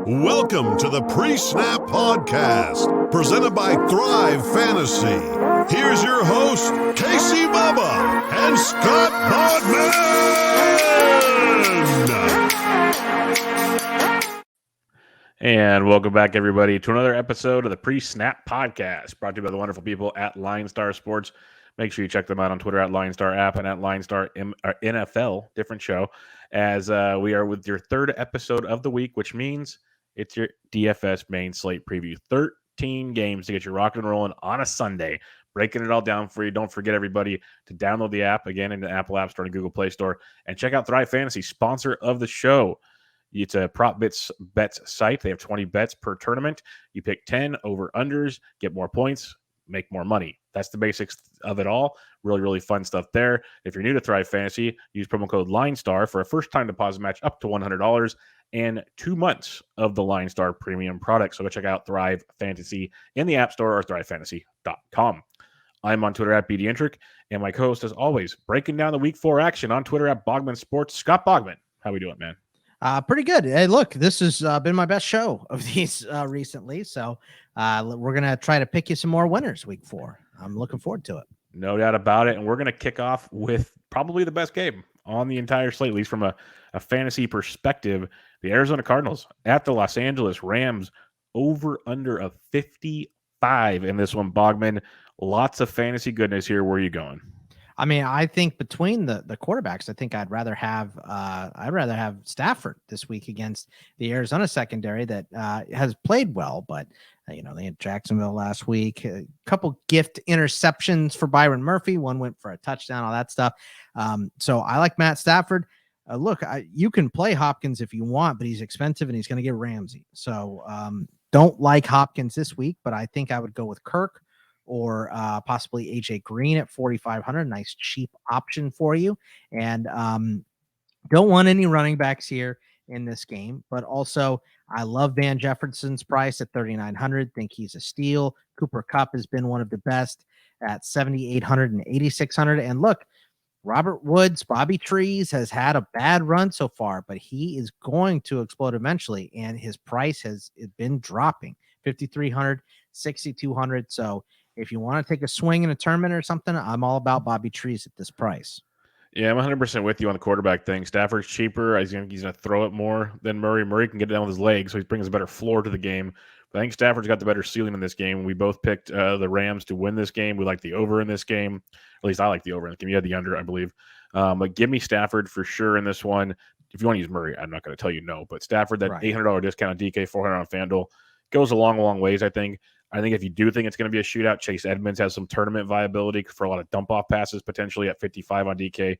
Welcome to the Pre-Snap Podcast, presented by Thrive Fantasy. Here's your host, Casey Bubba and Scott Bogman. And welcome back, everybody, to another episode of the Pre-Snap Podcast, brought to you by the wonderful people at LineStar Sports. Make sure you check them out on Twitter at LineStar App and at LineStar NFL, different show, as we are with your third episode of the week, which means it's your DFS main slate preview. 13 games to get you rocking and rolling on a Sunday. Breaking it all down for you. Don't forget, everybody, to download the app, again, in the Apple App Store and Google Play Store, and check out Thrive Fantasy, sponsor of the show. It's a prop bets site. They have 20 bets per tournament. You pick 10 over-unders, get more points, make more money. That's the basics of it all. Really, really fun stuff there. If you're new to Thrive Fantasy, use promo code LineStar for a first-time deposit match up to $100 and 2 months of the LineStar Premium product. So go check out Thrive Fantasy in the App Store or thrivefantasy.com. I'm on Twitter at BDintric, and my co-host, as always, breaking down the Week 4 action on Twitter at Bogman Sports. Scott Bogman, how we doing, man? Pretty good. Hey, look, this has been my best show of these recently. So we're going to try to pick you some more winners Week 4. I'm looking forward to it. No doubt about it. And we're going to kick off with probably the best game on the entire slate, at least from a fantasy perspective. The Arizona Cardinals at the Los Angeles Rams, over under of 55 in this one. Bogman, lots of fantasy goodness here. Where are you going? I mean, I think between the quarterbacks, I think I'd rather have Stafford this week against the Arizona secondary that has played well, but they had Jacksonville last week, a couple gift interceptions for Byron Murphy. One went for a touchdown, all that stuff. So I like Matt Stafford. Look, you can play Hopkins if you want, but he's expensive and he's going to get Ramsey. So don't like Hopkins this week, but I think I would go with Kirk or possibly AJ Green at 4,500. Nice cheap option for you. And don't want any running backs here in this game, but also I love Van Jefferson's price at 3,900. Think he's a steal. Cooper Kupp has been one of the best at 7,800 and 8,600. And look, Robert Woods, Bobby Trees has had a bad run so far, but he is going to explode eventually. And his price has been dropping 5,300, 6,200. So if you want to take a swing in a tournament or something, I'm all about Bobby Trees at this price. Yeah, I'm 100% with you on the quarterback thing. Stafford's cheaper. He's going to throw it more than Murray. Murray can get it down with his legs, so he brings a better floor to the game. But I think Stafford's got the better ceiling in this game. We both picked the Rams to win this game. We like the over in this game. At least I like the over in this game. You had the under, I believe. But give me Stafford for sure in this one. If you want to use Murray, I'm not going to tell you no. But Stafford, that $800 discount on DK, $400 on FanDuel, goes a long, long ways, I think. I think if you do think it's going to be a shootout, Chase Edmonds has some tournament viability for a lot of dump-off passes, potentially at 55 on DK.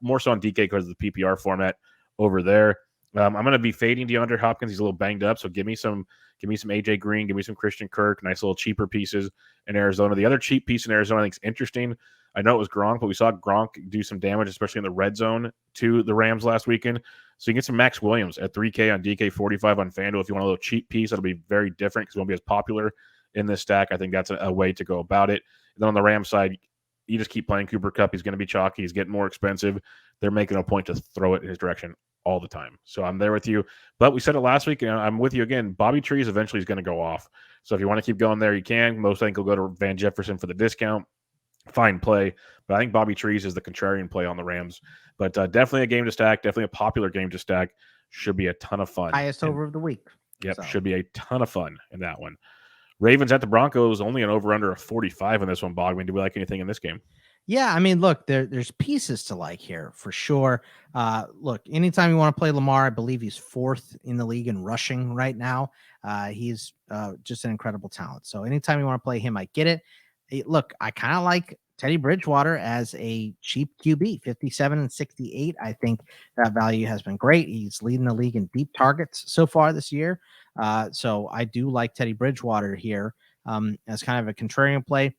More so on DK because of the PPR format over there. I'm going to be fading DeAndre Hopkins. He's a little banged up, so give me some AJ Green, give me some Christian Kirk, nice little cheaper pieces in Arizona. The other cheap piece in Arizona I think is interesting. I know it was Gronk, but we saw Gronk do some damage, especially in the red zone to the Rams last weekend. So you can get some Max Williams at 3K on DK, 45 on FanDuel. If you want a little cheap piece, that'll be very different because it won't be as popular in this stack. I think that's a way to go about it. And then on the Rams side, you just keep playing Cooper Kupp. He's going to be chalky. He's getting more expensive. They're making a point to throw it in his direction all the time. So I'm there with you. But we said it last week, and I'm with you again. Bobby Trees eventually is going to go off. So if you want to keep going there, you can. Most I think will go to Van Jefferson for the discount. Fine play. But I think Bobby Trees is the contrarian play on the Rams. But definitely a game to stack. Definitely a popular game to stack. Should be a ton of fun. Highest over of the week. Yep, should be a ton of fun in that one. Ravens at the Broncos, only an over-under of 45 in this one, Bogman. Do we like anything in this game? Yeah, I mean, look, there's pieces to like here for sure. Look, anytime you want to play Lamar, I believe he's 4th in the league in rushing right now. He's just an incredible talent. So anytime you want to play him, I get it. Look, I kind of like Teddy Bridgewater as a cheap QB, 57 and 68. I think that value has been great. He's leading the league in deep targets so far this year. So I do like Teddy Bridgewater here as kind of a contrarian play.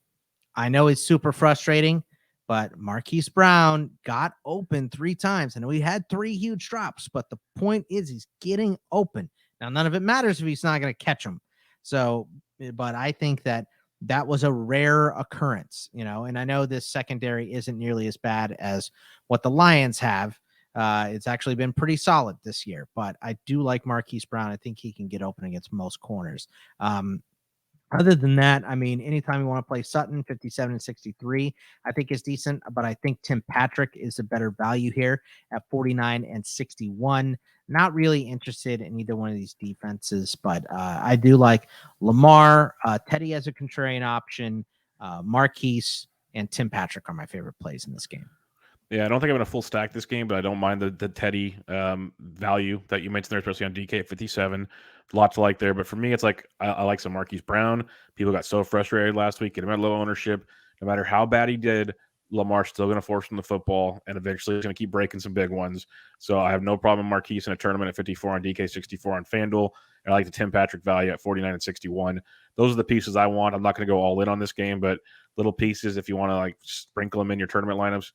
I know it's super frustrating, but Marquise Brown got open 3 times. I know he had 3 huge drops, but the point is he's getting open. Now, none of it matters if he's not going to catch them. So, but I think that was a rare occurrence, and I know this secondary isn't nearly as bad as what the Lions have. It's actually been pretty solid this year, but I do like Marquise Brown. I think he can get open against most corners. Other than that, I mean, anytime you want to play Sutton, 57 and 63, I think is decent. But I think Tim Patrick is a better value here at 49 and 61. Not really interested in either one of these defenses, but I do like Lamar, Teddy as a contrarian option, Marquise, and Tim Patrick are my favorite plays in this game. Yeah, I don't think I'm going to full stack this game, but I don't mind the Teddy value that you mentioned there, especially on DK at 57. A lot to like there. But for me, it's like I like some Marquise Brown. People got so frustrated last week, getting him at low ownership. No matter how bad he did, Lamar's still going to force him the football, and eventually he's going to keep breaking some big ones. So I have no problem with Marquise in a tournament at 54 on DK, 64 on FanDuel. And I like the Tim Patrick value at 49 and 61. Those are the pieces I want. I'm not going to go all in on this game, but little pieces if you want to like sprinkle them in your tournament lineups.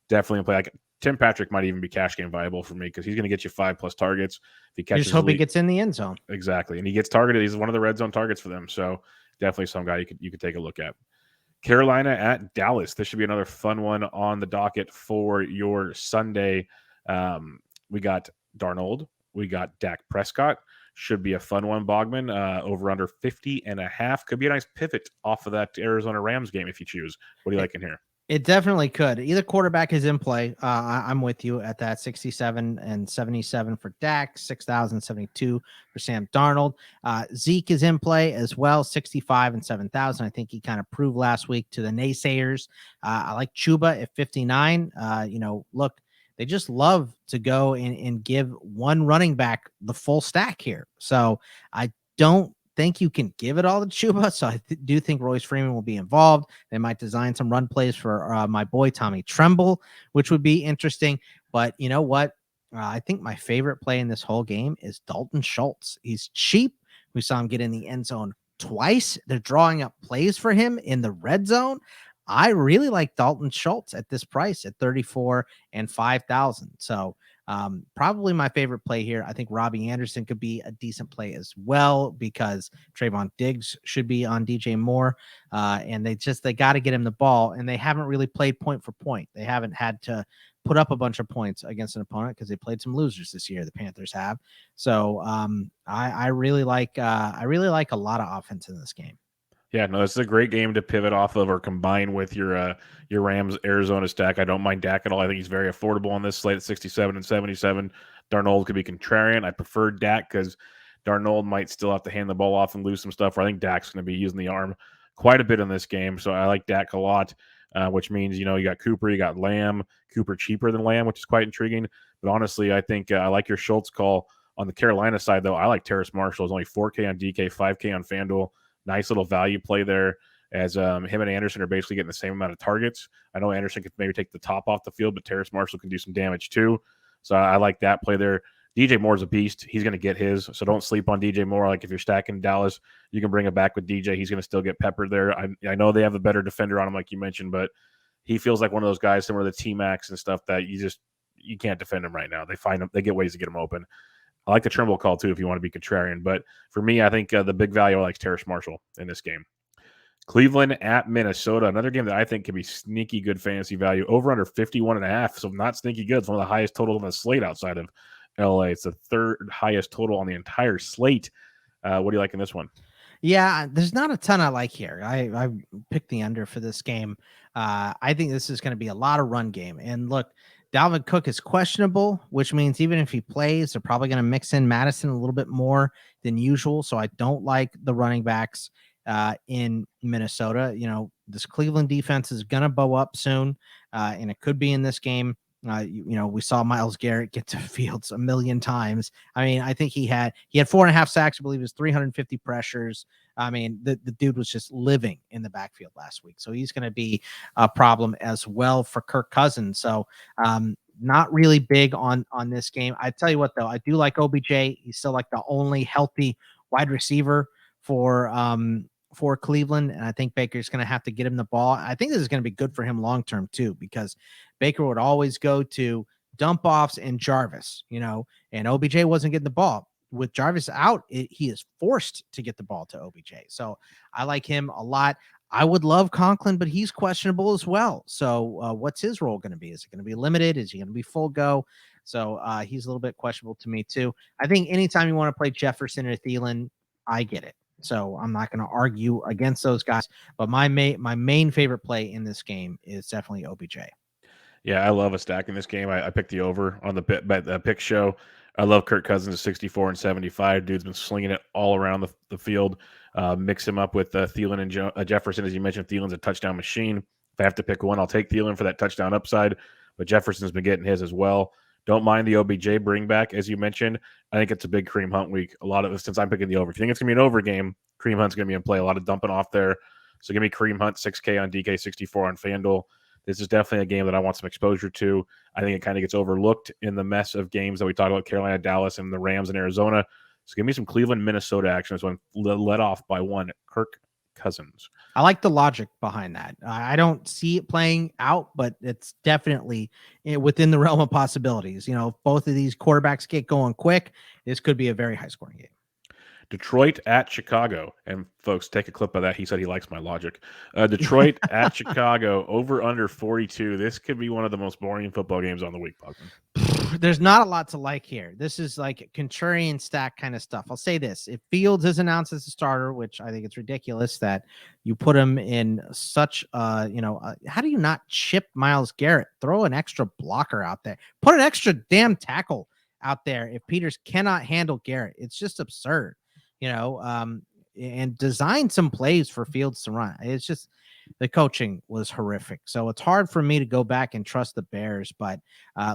Definitely play. Like Tim Patrick might even be cash game viable for me because he's going to get you 5+ targets. If he catches, just hope he gets in the end zone. Exactly, and he gets targeted. He's one of the red zone targets for them. So definitely some guy you could take a look at. Carolina at Dallas. This should be another fun one on the docket for your Sunday. We got Darnold. We got Dak Prescott. Should be a fun one, Bogman. Over under 50.5. Could be a nice pivot off of that Arizona Rams game if you choose. What do you like in here? It definitely could. Either quarterback is in play. I'm with you at that 67 and 77 for Dak, 6,072 for Sam Darnold. Zeke is in play as well, 65 and 7,000. I think he kind of proved last week to the naysayers. I like Chuba at 59. Look, they just love to go and give one running back the full stack here. So I don't think you can give it all to Chuba. So I do think Royce Freeman will be involved. They might design some run plays for my boy Tommy Tremble, which would be interesting. But you know what? I think my favorite play in this whole game is Dalton Schultz. He's cheap. We saw him get in the end zone twice. They're drawing up plays for him in the red zone. I really like Dalton Schultz at this price at 34 and 5,000. So probably my favorite play here. I think Robbie Anderson could be a decent play as well because Trayvon Diggs should be on DJ Moore. And they got to get him the ball, and they haven't really played point for point. They haven't had to put up a bunch of points against an opponent because they played some losers this year. The Panthers have. So I really like a lot of offense in this game. Yeah, no, this is a great game to pivot off of or combine with your Rams Arizona stack. I don't mind Dak at all. I think he's very affordable on this slate at 67 and 77. Darnold could be contrarian. I prefer Dak because Darnold might still have to hand the ball off and lose some stuff. Where I think Dak's going to be using the arm quite a bit in this game. So I like Dak a lot, which means, you got Cooper, you got Lamb. Cooper cheaper than Lamb, which is quite intriguing. But honestly, I think I like your Schultz call. On the Carolina side, though, I like Terrace Marshall. It's only 4K on DK, 5K on FanDuel. Nice little value play there as him and Anderson are basically getting the same amount of targets. I know Anderson could maybe take the top off the field, but Terrace Marshall can do some damage too. So I like that play there. DJ Moore's a beast. He's going to get his, so don't sleep on DJ Moore. Like if you're stacking Dallas, you can bring it back with DJ. He's going to still get peppered there. I know they have a better defender on him, like you mentioned, but he feels like one of those guys similar to T-Max and stuff that you can't defend him right now. They get ways to get him open. I like the Trimble call, too, if you want to be contrarian. But for me, I think the big value I like is Terrace Marshall in this game. Cleveland at Minnesota, another game that I think could be sneaky good fantasy value. Over under 51.5, so not sneaky good. It's one of the highest totals on the slate outside of LA. It's the third highest total on the entire slate. What do you like in this one? Yeah, there's not a ton I like here. I picked the under for this game. I think this is going to be a lot of run game. And look, Dalvin Cook is questionable, which means even if he plays, they're probably going to mix in Madison a little bit more than usual. So I don't like the running backs in Minnesota. This Cleveland defense is going to bow up soon, and it could be in this game. We saw Myles Garrett get to Fields a million times. I mean, I think he had 4.5 sacks. I believe it was 350 pressures. I mean, the dude was just living in the backfield last week. So he's going to be a problem as well for Kirk Cousins. So not really big on this game. I tell you what, though, I do like OBJ. He's still like the only healthy wide receiver for Cleveland, and I think Baker's going to have to get him the ball. I think this is going to be good for him long term too, because Baker would always go to dump offs and Jarvis, and OBJ wasn't getting the ball. With Jarvis out, he is forced to get the ball to OBJ. So I like him a lot. I would love Conklin, but he's questionable as well. So what's his role going to be? Is it going to be limited? Is he going to be full go? So he's a little bit questionable to me too. I think anytime you want to play Jefferson or Thielen, I get it. So I'm not going to argue against those guys. But my main favorite play in this game is definitely OBJ. Yeah, I love a stack in this game. I picked the over on the pick show. I love Kirk Cousins at 64 and 75. Dude's been slinging it all around the field. Mix him up with Thielen and Jefferson. As you mentioned, Thielen's a touchdown machine. If I have to pick one, I'll take Thielen for that touchdown upside. But Jefferson's been getting his as well. Don't mind the OBJ bring back, as you mentioned. I think it's a big Kareem Hunt week. A lot of it, since I'm picking the over. If you think it's going to be an over game, Kareem Hunt's going to be in play. A lot of dumping off there. So give me Kareem Hunt, 6K on DK, 64 on FanDuel. This is definitely a game that I want some exposure to. I think it kind of gets overlooked in the mess of games that we talk about, Carolina, Dallas, and the Rams in Arizona. So give me some Cleveland, Minnesota action. This one led off by one, Kirk Cousins. I like the logic behind that. I don't see it playing out, but it's definitely within the realm of possibilities. If both of these quarterbacks get going quick, this could be a very high-scoring game. Detroit at Chicago. And folks, take a clip of that. He said he likes my logic. Detroit at Chicago, over under 42. This could be one of the most boring football games on the week, Bogman. There's not a lot to like here. This is like contrarian stack kind of stuff. I'll say this. If Fields is announced as a starter, which I think it's ridiculous that you put him in such, how do you not chip Myles Garrett? Throw an extra blocker out there. Put an extra damn tackle out there if Peters cannot handle Garrett. It's just absurd. And design some plays for Fields to run. It's just the coaching was horrific. So it's hard for me to go back and trust the Bears. But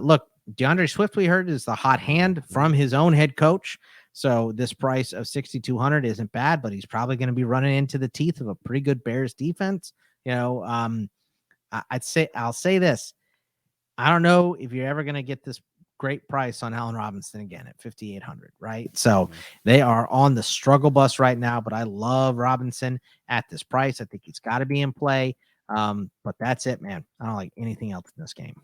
look, DeAndre Swift, we heard, is the hot hand from his own head coach. So this price of 6,200 isn't bad, but he's probably going to be running into the teeth of a pretty good Bears defense. I'll say this. I don't know if you're ever going to get this great price on Allen Robinson again at 5,800, right? So they are on the struggle bus right now, but I love Robinson at this price. I think he's got to be in play. But that's it, man. I don't like anything else in this game.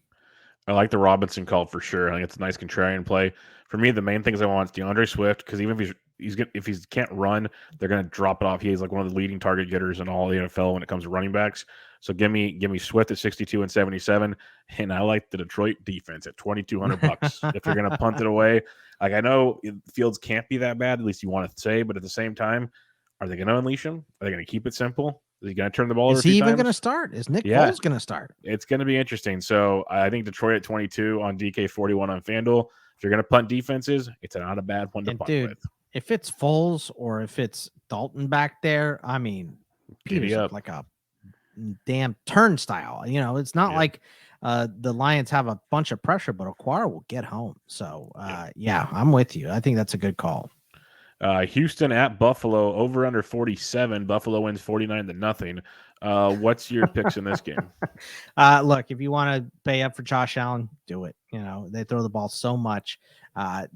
I like the Robinson call for sure. I think it's a nice contrarian play. For me, the main things I want is DeAndre Swift, because even if he can't run, they're going to drop it off. He's like one of the leading target getters in all the NFL when it comes to running backs. So give me Swift at 62 and 77, and I like the Detroit defense at $2,200 if you're going to punt it away. Like, I know Fields can't be that bad, at least you want to say, but at the same time, are they going to unleash him? Are they going to keep it simple? Is he going to turn the ball over? Is he even going to start? Is Nick Foles going to start? It's going to be interesting. So I think Detroit at 22 on DK, 41 on FanDuel. If you're going to punt defenses, it's not a bad one to punt with. If it's Foles or if it's Dalton back there, I mean, Peters up like a damn turnstile. It's not like the Lions have a bunch of pressure, but Okwara will get home. So I'm with you. I think that's a good call. Houston at Buffalo, over under 47. Buffalo wins 49-0. What's your picks in this game? Look, if you want to pay up for Josh Allen, do it. They throw the ball so much.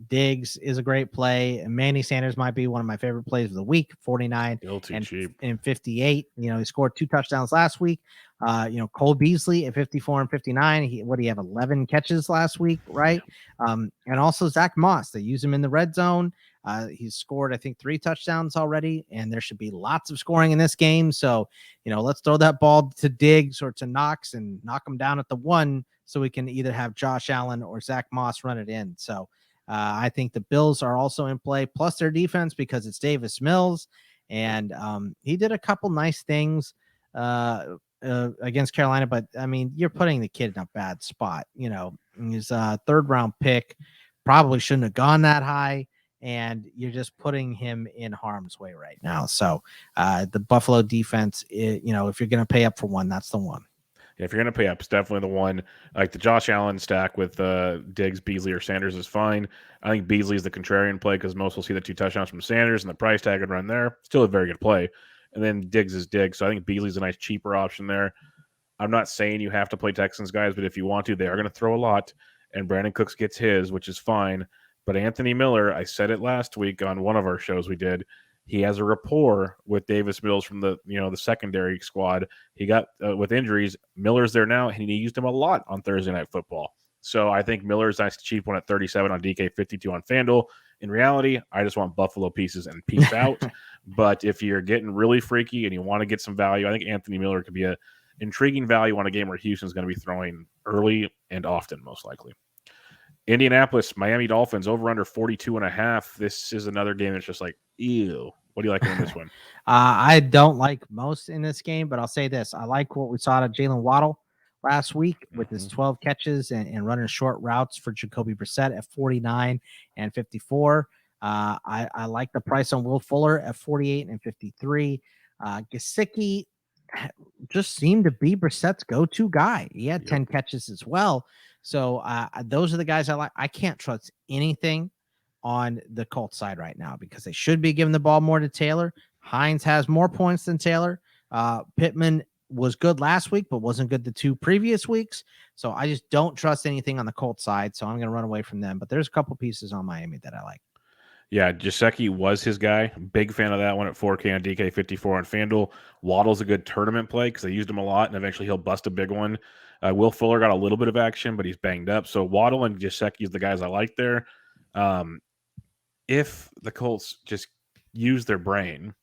Diggs is a great play. Manny Sanders might be one of my favorite plays of the week. 49 and 58. He scored 2 touchdowns last week. Cole Beasley at 54 and 59. What do you have? 11 catches last week, right? And also Zach Moss. They use him in the red zone. He's scored, I think, 3 touchdowns already, and there should be lots of scoring in this game. So, let's throw that ball to Diggs or to Knox and knock him down at the 1 so we can either have Josh Allen or Zach Moss run it in. So I think the Bills are also in play, plus their defense, because it's Davis Mills, and he did a couple nice things against Carolina, but I mean, you're putting the kid in a bad spot. He's a 3rd round pick, probably shouldn't have gone that high, and you're just putting him in harm's way right now. So the Buffalo defense, if you're going to pay up for one, that's the one. Yeah, if you're going to pay up, it's definitely the one. Like the Josh Allen stack with Diggs, Beasley, or Sanders is fine. I think Beasley is the contrarian play because most will see the 2 touchdowns from Sanders and the price tag would run there. Still a very good play. And then Diggs is Diggs. So I think Beasley's a nice, cheaper option there. I'm not saying you have to play Texans, guys, but if you want to, they are going to throw a lot. And Brandon Cooks gets his, which is fine. But Anthony Miller, I said it last week on one of our shows we did, he has a rapport with Davis Mills from the secondary squad. He got with injuries. Miller's there now, and he used him a lot on Thursday Night Football. So I think Miller's nice cheap one at 37 on DK, 52 on FanDuel. In reality, I just want Buffalo pieces and peace out. But if you're getting really freaky and you want to get some value, I think Anthony Miller could be a intriguing value on a game where Houston's going to be throwing early and often, most likely. Indianapolis, Miami Dolphins, over under 42.5. This is another game that's just like, ew. What do you like in this one? I don't like most in this game, but I'll say this. I like what we saw out of Jalen Waddle last week with his 12 catches and running short routes for Jacoby Brissett at 49 and 54. I like the price on Will Fuller at 48 and 53. Gesicki just seemed to be Brissett's go-to guy. He had 10 catches as well. So those are the guys I like. I can't trust anything on the Colts side right now because they should be giving the ball more to Taylor. Hines has more points than Taylor. Pittman was good last week, but wasn't good the 2 previous weeks. So I just don't trust anything on the Colts side. So I'm going to run away from them. But there's a couple pieces on Miami that I like. Yeah, Gesicki was his guy. Big fan of that one at 4K on DK54 on FanDuel. Waddle's a good tournament play because they used him a lot, and eventually he'll bust a big one. Will Fuller got a little bit of action, but he's banged up. So Waddle and Gesicki is the guys I like there. If the Colts just use their brain,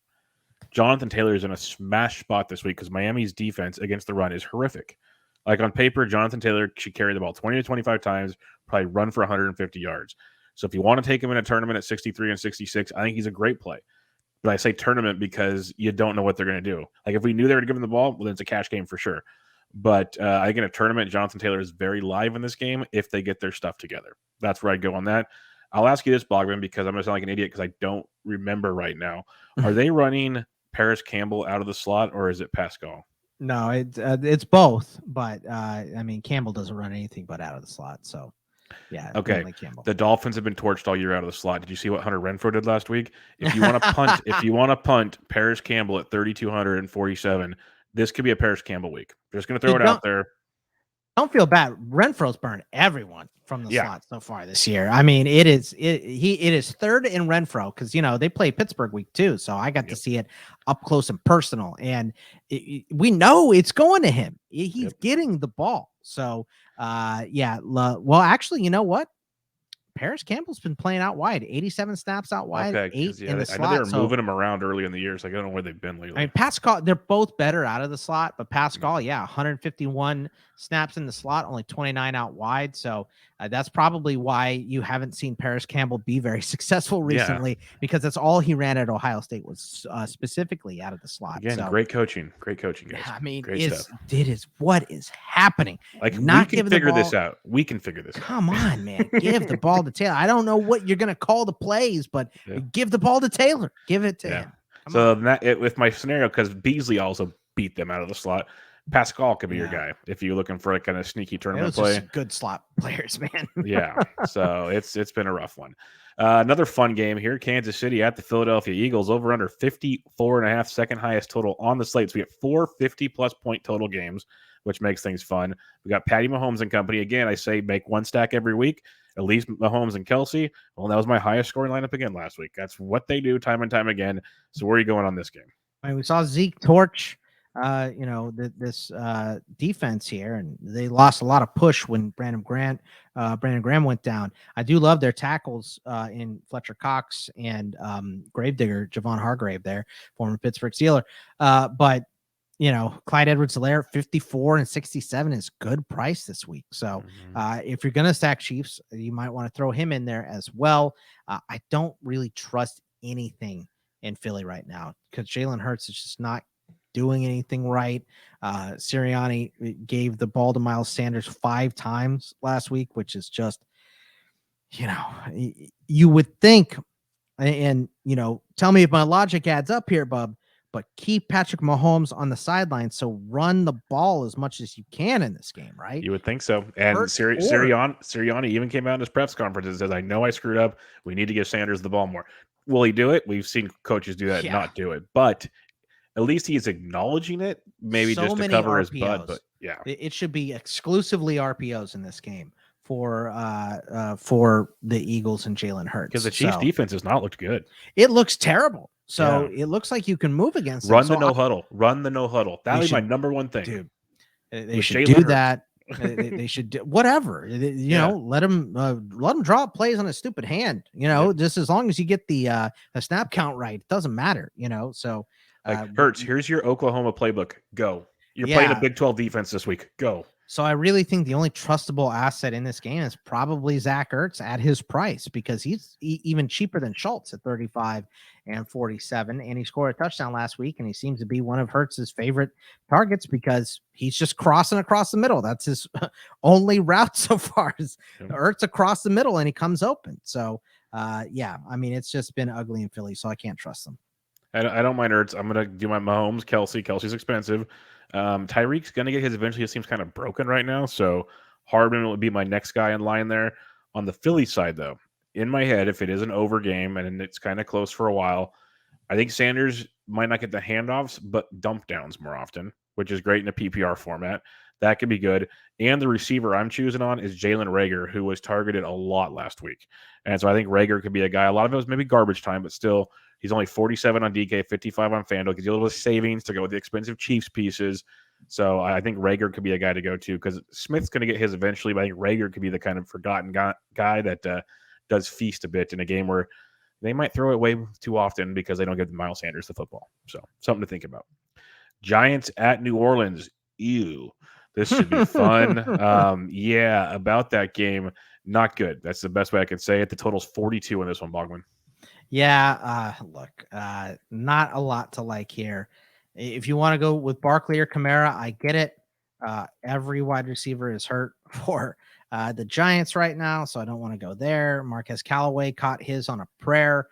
Jonathan Taylor is in a smash spot this week because Miami's defense against the run is horrific. Like on paper, Jonathan Taylor should carry the ball 20 to 25 times, probably run for 150 yards. So if you want to take him in a tournament at 63 and 66, I think he's a great play. But I say tournament because you don't know what they're going to do. Like if we knew they were going to give him the ball, well, then it's a cash game for sure. But I think in a tournament, Jonathan Taylor is very live in this game if they get their stuff together. That's where I'd go on that. I'll ask you this, Bogman, because I'm going to sound like an idiot because I don't remember right now. Are they running Paris Campbell out of the slot or is it Pascal? No, it's both. But, I mean, Campbell doesn't run anything but out of the slot. So, yeah. Okay. The Dolphins have been torched all year out of the slot. Did you see what Hunter Renfrow did last week? If you want to punt, Paris Campbell at 3,247, this could be a Paris Campbell week. Just going to throw it out there. Don't feel bad. Renfro's burned everyone from the slot so far this year. I mean, it is third in Renfro because they play Pittsburgh week 2, so I got to see it up close and personal, and we know it's going to him. He's getting the ball. So, well, actually, you know what? Paris Campbell's been playing out wide, 87 snaps out wide, 8 in the slot. I know they were moving him around early in the year, so I don't know where they've been lately. I mean, Pascal, they're both better out of the slot, but Pascal, 151 snaps in the slot, only 29 out wide. So that's probably why you haven't seen Paris Campbell be very successful recently, because that's all he ran at Ohio State was specifically out of the slot. Again, great coaching, guys. Yeah, I mean, what is happening? Like, we can figure this out. We can figure this out. Come on, man. Give the ball to Taylor. I don't know what you're going to call the plays, but give the ball to Taylor. Give it to him. With my scenario, because Beasley also beat them out of the slot, Pascal could be your guy if you're looking for a kind of sneaky tournament play. Good slot players, man. So it's been a rough one. Another fun game here. Kansas City at the Philadelphia Eagles, over under 54.5, second highest total on the slate. So we get 4 50-plus point total games, which makes things fun. We got Patty Mahomes and company. Again, I say make one stack every week, at least Mahomes and Kelsey. Well, that was my highest scoring lineup again last week. That's what they do time and time again. So where are you going on this game? I mean, we saw Zeke torch this defense here, and they lost a lot of push when Brandon Graham went down. I do love their tackles in Fletcher Cox and Gravedigger, Javon Hargrave there, former Pittsburgh Steeler. But Clyde Edwards-Helaire, 54 and 67 is good price this week. So if you're going to stack Chiefs, you might want to throw him in there as well. I don't really trust anything in Philly right now because Jalen Hurts is just not doing anything right. Sirianni gave the ball to Miles Sanders 5 times last week, which is just, you would think, and tell me if my logic adds up here, Bub, but keep Patrick Mahomes on the sideline. So run the ball as much as you can in this game, right? You would think so. And Sirianni even came out in his press conference and says, I know I screwed up. We need to give Sanders the ball more. Will he do it? We've seen coaches do that and not do it. But at least he's acknowledging it, maybe just to cover RPOs. His butt. But it should be exclusively RPOs in this game for the Eagles and Jalen Hurts. Because the Chiefs defense has not looked good. It looks terrible. So it looks like you can move against Run the no huddle. Run the no huddle. That was my number one thing. Dude, they should do that. They should do whatever. You know, let him draw up plays on a stupid hand. You know, just as long as you get the snap count right, it doesn't matter. You know, so like Hurts, here's your Oklahoma playbook. Go. You're playing a Big 12 defense this week. Go. So I really think the only trustable asset in this game is probably Zach Ertz at his price, because he's even cheaper than Schultz at 35 and 47. And he scored a touchdown last week, and he seems to be one of Hertz's favorite targets because he's just crossing across the middle. That's his only route so far is Ertz across the middle, and he comes open. So yeah, I mean, it's just been ugly in Philly, so I can't trust them. I don't mind Ertz. I'm going to do my Mahomes, Kelsey. Kelsey's expensive. Tyreek's going to get his eventually. It seems kind of broken right now. So Hardman will be my next guy in line there. On the Philly side, though, in my head, if it is an over game and it's kind of close for a while, I think Sanders might not get the handoffs, but dump downs more often, which is great in a PPR format. That could be good. And the receiver I'm choosing on is Jalen Reagor, who was targeted a lot last week. And so I think Reagor could be a guy. A lot of it was maybe garbage time, but still, he's only 47 on DK, 55 on FanDuel. Gives you a little savings to go with the expensive Chiefs pieces. So I think Reagor could be a guy to go to because Smith's going to get his eventually, but I think Reagor could be the kind of forgotten guy that does feast a bit in a game where they might throw it way too often because they don't give Miles Sanders the football. So something to think about. Giants at New Orleans. Ew. This should be fun. Yeah, about that game, not good. That's the best way I can say it. The total's 42 in this one, Bogman. Yeah, look, not a lot to like here. If you want to go with Barkley or Kamara, I get it. Every wide receiver is hurt for the Giants right now, so I don't want to go there. Marquez Callaway caught his on a prayer.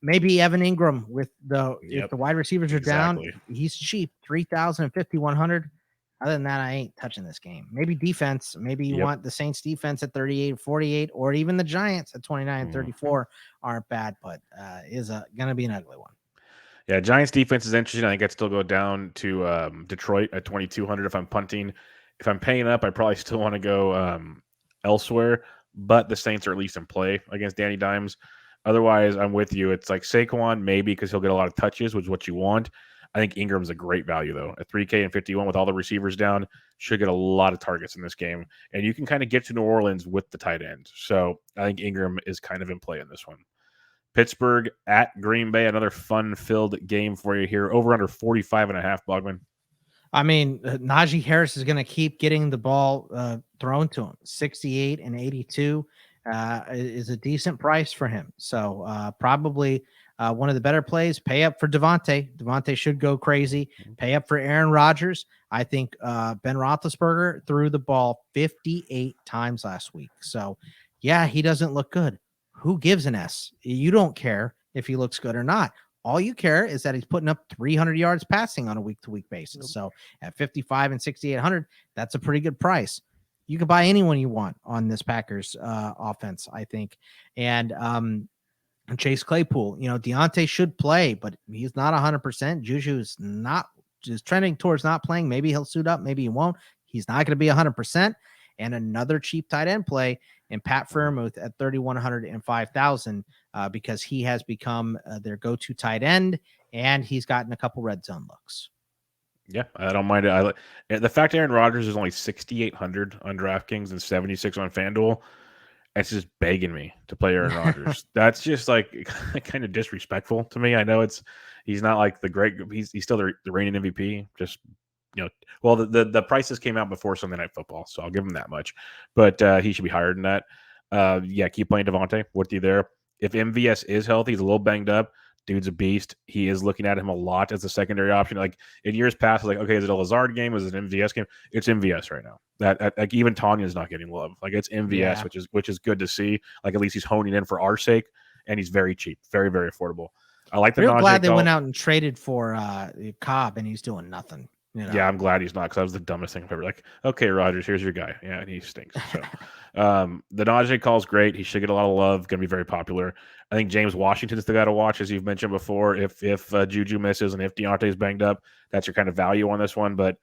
Maybe Evan Ingram with if the wide receivers are down, he's cheap, 3,000 and 5,100. Other than that, I ain't touching this game. Maybe defense. Maybe you want the Saints defense at 38-48, or even the Giants at 29-34 aren't bad, but is going to be an ugly one. Yeah, Giants defense is interesting. I think I'd still go down to Detroit at 2,200 if I'm punting. If I'm paying up, I probably still want to go elsewhere, but the Saints are at least in play against Danny Dimes. Otherwise, I'm with you. It's like Saquon, maybe because he'll get a lot of touches, which is what you want. I think Ingram's a great value, though. At 3K and 51 with all the receivers down, should get a lot of targets in this game. And you can kind of get to New Orleans with the tight end. So I think Ingram is kind of in play in this one. Pittsburgh at Green Bay, another fun-filled game for you here. Over under 45.5, Bogman. I mean, Najee Harris is going to keep getting the ball thrown to him. 68 and 82 is a decent price for him. So probably one of the better plays. Pay up for Devontae. Devontae should go crazy. Pay up for Aaron Rodgers. I think Ben Roethlisberger threw the ball 58 times last week. So, yeah, he doesn't look good. Who gives an S? You don't care if he looks good or not. All you care is that he's putting up 300 yards passing on a week-to-week basis. So at 55 and 6,800, that's a pretty good price. You can buy anyone you want on this Packers offense, I think. And Chase Claypool, Deontay should play, but he's not 100%. Juju's not just trending towards not playing. Maybe he'll suit up. Maybe he won't. He's not going to be 100%. And another cheap tight end play in Pat Freiermuth at 3,100 and 5,000 because he has become their go-to tight end, and he's gotten a couple red zone looks. Yeah, I don't mind it. The fact Aaron Rodgers is only 6,800 on DraftKings and 76 on FanDuel, it's just begging me to play Aaron Rodgers. That's just like kind of disrespectful to me. I know he's not like the great. He's still the reigning MVP. Just well, the prices came out before Sunday Night Football, so I'll give him that much. But he should be higher than that. Yeah, keep playing Devontae. With you there. If MVS is healthy, he's a little banged up. Dude's a beast. He is looking at him a lot as a secondary option. Like in years past, like, okay, is it a Lazard game? Is it an MVS game? It's MVS right now. Like even Tanya's not getting love. Like it's MVS, which is good to see. Like at least he's honing in for our sake, and he's very cheap, very very affordable. I like the. Real glad they went out and traded for Cobb, and he's doing nothing. Yeah, I'm glad he's not, because that was the dumbest thing I've ever. Like, okay, Rodgers, here's your guy. Yeah, and he stinks. So the Najee call's great. He should get a lot of love. Going to be very popular. I think James Washington's the guy to watch, as you've mentioned before. If Juju misses and if Deontay's banged up, that's your kind of value on this one. But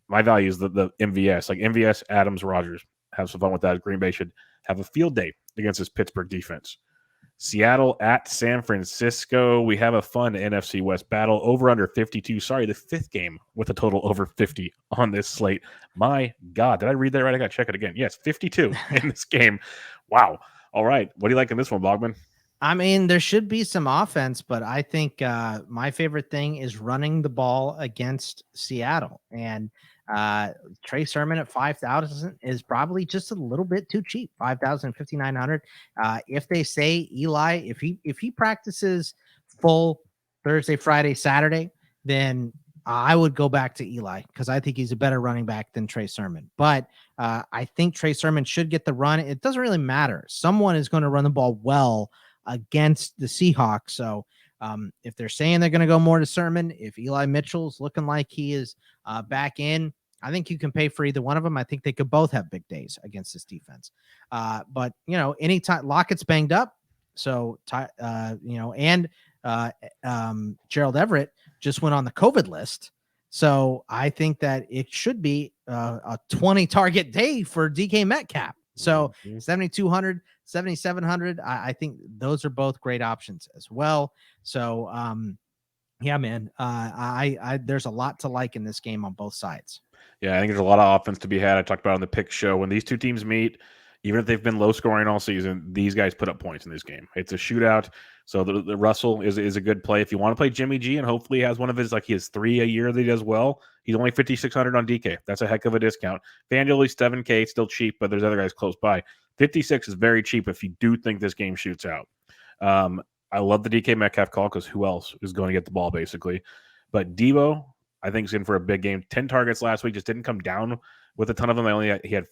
my value is the MVS. Like MVS, Adams, Rodgers. Have some fun with that. Green Bay should have a field day against this Pittsburgh defense. Seattle at San Francisco. We have a fun NFC West battle. Over under 52. Sorry, the fifth game with a total over 50 on this slate. My God, did I read that right? I got to check it again. Yes, 52 in this game. Wow. All right. What do you like in this one, Bogman? I mean, there should be some offense, but I think my favorite thing is running the ball against Seattle. And Trey Sermon at 5,000 is probably just a little bit too cheap. 5,000, 5,900. If they say Eli, if he practices full Thursday, Friday, Saturday, then I would go back to Eli because I think he's a better running back than Trey Sermon. But I think Trey Sermon should get the run. It doesn't really matter. Someone is going to run the ball well against the Seahawks. So if they're saying they're going to go more to Sermon, if Eli Mitchell's looking like he is back in, I think you can pay for either one of them. I think they could both have big days against this defense. But, anytime Lockett's banged up. So, and Gerald Everett just went on the COVID list. So I think that it should be a 20 target day for DK Metcalf. So 7,200, 7,700. I think those are both great options as well. So, yeah, man, I there's a lot to like in this game on both sides. Yeah, I think there's a lot of offense to be had. I talked about on the pick show. When these two teams meet, even if they've been low scoring all season, these guys put up points in this game. It's a shootout. So the Russell is a good play. If you want to play Jimmy G and hopefully he has one of his, like he has 3 a year that he does well, he's only 5,600 on DK. That's a heck of a discount. FanDuel is 7K, still cheap, but there's other guys close by. 56 is very cheap if you do think this game shoots out. I love the DK Metcalf call because who else is going to get the ball basically? But Debo, I think, is in for a big game. 10 targets last week, just didn't come down with a ton of them. He had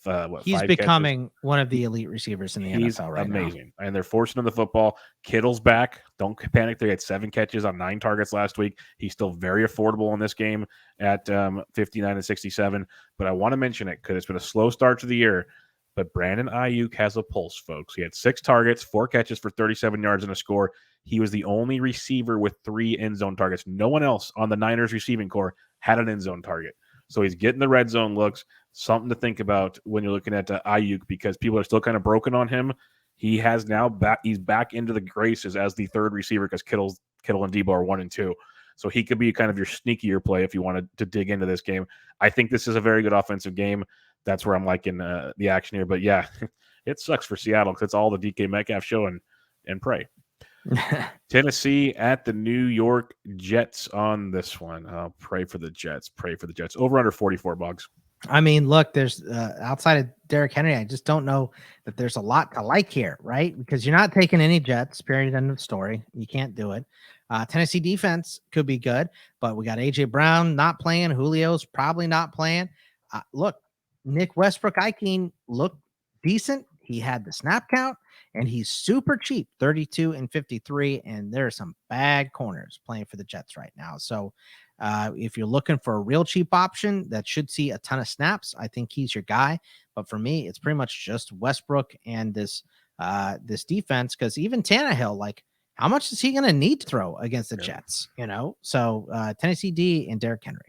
he's 5 becoming catches. One of the elite receivers in the NFL right now. Amazing. And they're forcing him the football. Kittle's back. Don't panic. They had 7 catches on 9 targets last week. He's still very affordable in this game at 59 and 67. But I want to mention it because it's been a slow start to the year. But Brandon Ayuk has a pulse, folks. He had 6 targets, 4 catches for 37 yards and a score. He was the only receiver with 3 end zone targets. No one else on the Niners receiving core had an end zone target. So he's getting the red zone looks. Something to think about when you're looking at Ayuk because people are still kind of broken on him. He has now he's back into the graces as the third receiver because Kittle and Debo are 1 and 2. So he could be kind of your sneakier play if you wanted to dig into this game. I think this is a very good offensive game. That's where I'm liking the action here. But yeah, it sucks for Seattle because it's all the DK Metcalf show and pray. Tennessee at the New York Jets on this one. I'll pray for the Jets. Over under 44 bucks. I mean, look, there's outside of Derrick Henry, I just don't know that there's a lot to like here, right? Because you're not taking any Jets, period, end of story. You can't do it. Tennessee defense could be good, but we got A.J. Brown not playing. Julio's probably not playing. Look, Nick Westbrook-Ikhine looked decent. He had the snap count, and he's super cheap, 32 and 53, and there are some bad corners playing for the Jets right now. So if you're looking for a real cheap option that should see a ton of snaps, I think he's your guy. But for me, it's pretty much just Westbrook and this defense, because even Tannehill, like, how much is he going to need to throw against the Jets? So Tennessee D and Derrick Henry.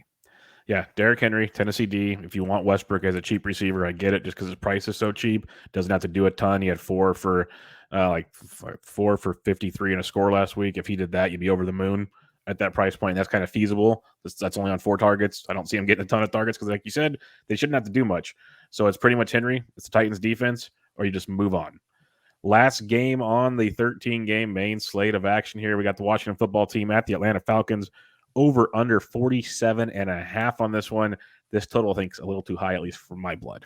Yeah, Derrick Henry, Tennessee D. If you want Westbrook as a cheap receiver, I get it just because his price is so cheap. Doesn't have to do a ton. He had 4 for 53 and a score last week. If he did that, you'd be over the moon at that price point. That's kind of feasible. That's only on 4 targets. I don't see him getting a ton of targets because, like you said, they shouldn't have to do much. So it's pretty much Henry. It's the Titans defense, or you just move on. Last game on the 13-game main slate of action here. We got the Washington football team at the Atlanta Falcons. Over under 47.5 on this one. This total, I think, is a little too high, at least for my blood.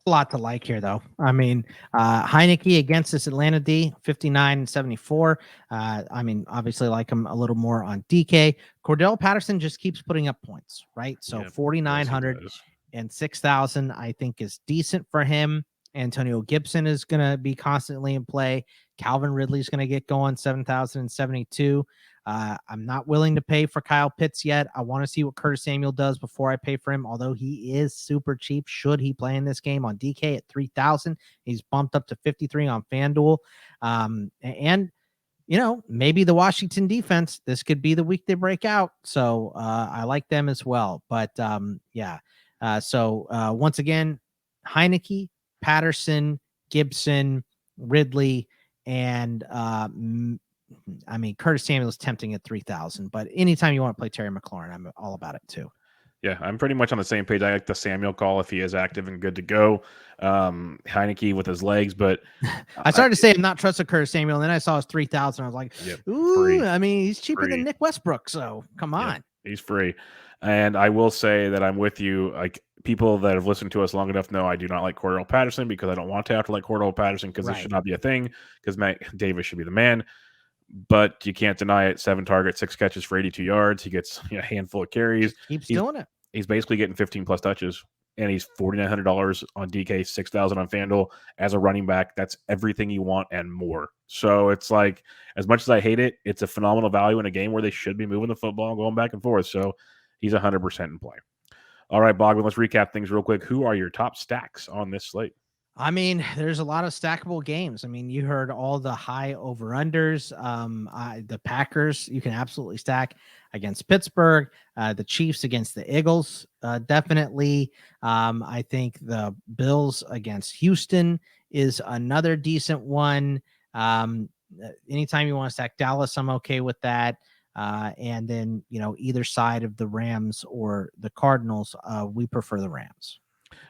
A lot to like here, though. I mean, Heineke against this Atlanta D, 59 and 74. I mean, obviously like him a little more on DK. Cordell Patterson just keeps putting up points, right? So 4,900 and 6,000, I think, is decent for him. Antonio Gibson is going to be constantly in play. Calvin Ridley is going to get going, 7,072. I'm not willing to pay for Kyle Pitts yet. I want to see what Curtis Samuel does before I pay for him, although he is super cheap. Should he play in this game on DK at 3,000? He's bumped up to 53 on FanDuel. And maybe the Washington defense, this could be the week they break out. So I like them as well. But so once again, Heineke, Patterson, Gibson, Ridley, And I mean, Curtis Samuel is tempting at 3,000, but anytime you want to play Terry McLaurin, I'm all about it too. Yeah, I'm pretty much on the same page. I like the Samuel call if he is active and good to go. Heineke with his legs, but I started to say I'm not trusting Curtis Samuel, and then I saw his 3,000. I was like, ooh, free. I mean, he's cheaper Free. than Nick Westbrook, so come on. Yeah, he's free. And I will say that I'm with you. Like, people that have listened to us long enough know I do not like Cordell Patterson because I don't want to have to like Cordell Patterson because this should not be a thing because Matt Davis should be the man. But you can't deny it. 7 targets, 6 catches for 82 yards. He gets a handful of carries. Keeps doing it. He's basically getting 15 plus touches, and he's $4,900 on DK, $6,000 on FanDuel as a running back. That's everything you want and more. So it's like, as much as I hate it, it's a phenomenal value in a game where they should be moving the football and going back and forth. So he's 100% in play. All right, Bogman, let's recap things real quick. Who are your top stacks on this slate? I mean, there's a lot of stackable games. I mean, you heard all the high over-unders. The Packers, you can absolutely stack against Pittsburgh. The Chiefs against the Eagles, definitely. I think the Bills against Houston is another decent one. Anytime you want to stack Dallas, I'm okay with that. And then, either side of the Rams or the Cardinals, we prefer the Rams.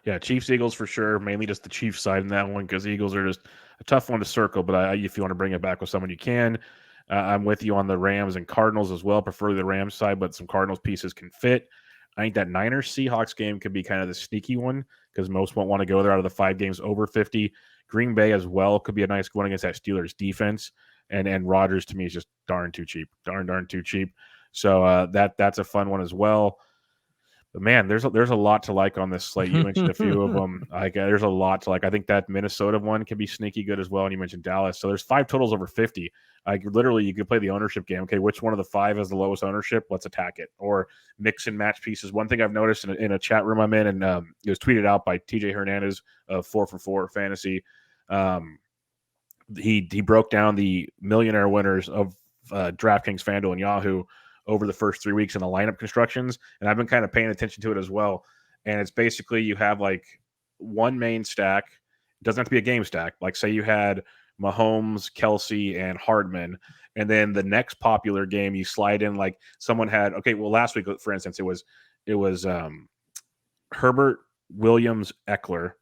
Yeah, Chiefs, Eagles for sure. Mainly just the Chiefs side in that one because Eagles are just a tough one to circle. But if you want to bring it back with someone, you can. I'm with you on the Rams and Cardinals as well. Prefer the Rams side, but some Cardinals pieces can fit. I think that Niners-Seahawks game could be kind of the sneaky one because most won't want to go there out of the 5 games over 50. Green Bay as well could be a nice one against that Steelers defense. And Rodgers to me is just darn too cheap. Darn too cheap. So that's a fun one as well. But man, there's a lot to like on this slate. You mentioned a few of them. There's a lot to like. I think that Minnesota one can be sneaky good as well. And you mentioned Dallas. So there's 5 totals over 50. Literally, you could play the ownership game. Okay, which one of the 5 has the lowest ownership? Let's attack it. Or mix and match pieces. One thing I've noticed in a chat room I'm in, and it was tweeted out by TJ Hernandez of 4for4 Fantasy. He broke down the millionaire winners of DraftKings, FanDuel, and Yahoo over the first 3 weeks in the lineup constructions. And I've been kind of paying attention to it as well. And it's basically you have like one main stack. It doesn't have to be a game stack. Like say you had Mahomes, Kelsey, and Hardman. And then the next popular game you slide in like someone had, last week, for instance, it was Herbert, Williams, Eckler.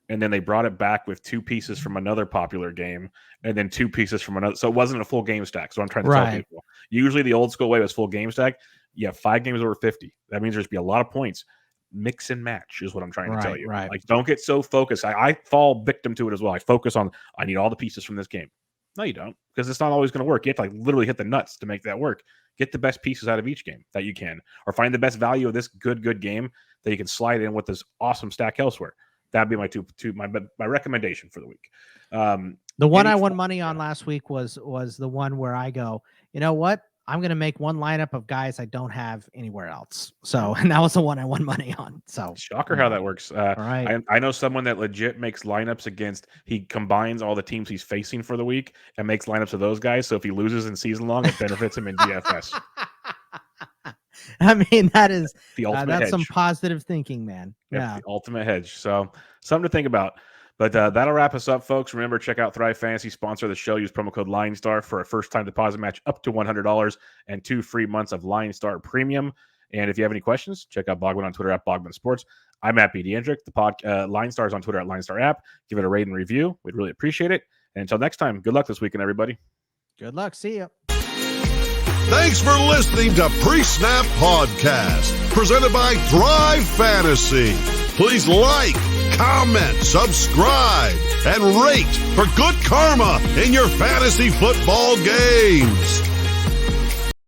And then they brought it back with 2 pieces from another popular game and then 2 pieces from another. So it wasn't a full game stack. So I'm trying to tell people. Usually the old school way was full game stack. You have 5 games over 50. That means there's be a lot of points. Mix and match is what I'm trying to tell you. Right. Like, don't get so focused. I fall victim to it as well. I focus on, I need all the pieces from this game. No, you don't, because it's not always going to work. You have to literally hit the nuts to make that work. Get the best pieces out of each game that you can, or find the best value of this good game that you can slide in with this awesome stack elsewhere. That'd be my recommendation for the week. The one I won money on last week was the one where I go, you know what? I'm going to make one lineup of guys I don't have anywhere else. So, and that was the one I won money on. So shocker how that works. Right. I know someone that legit makes lineups against, he combines all the teams he's facing for the week and makes lineups of those guys. So if he loses in season long, it benefits him in DFS. I mean, that's hedge. some positive thinking, man. The ultimate hedge. So something to think about. But that'll wrap us up, folks. Remember, check out Thrive Fantasy, sponsor of the show. Use promo code LineStar for a first-time deposit match up to $100 and 2 free months of LineStar Premium. And if you have any questions, check out Bogman on Twitter at Bogman Sports. I'm at BD Hendrick. The LineStar is on Twitter at LineStar app. Give it a rate and review. We'd really appreciate it. And until next time, good luck this weekend, everybody. Good luck. See ya. Thanks for listening to Pre-Snap Podcast, presented by Thrive Fantasy. Please like, comment, subscribe, and rate for good karma in your fantasy football games.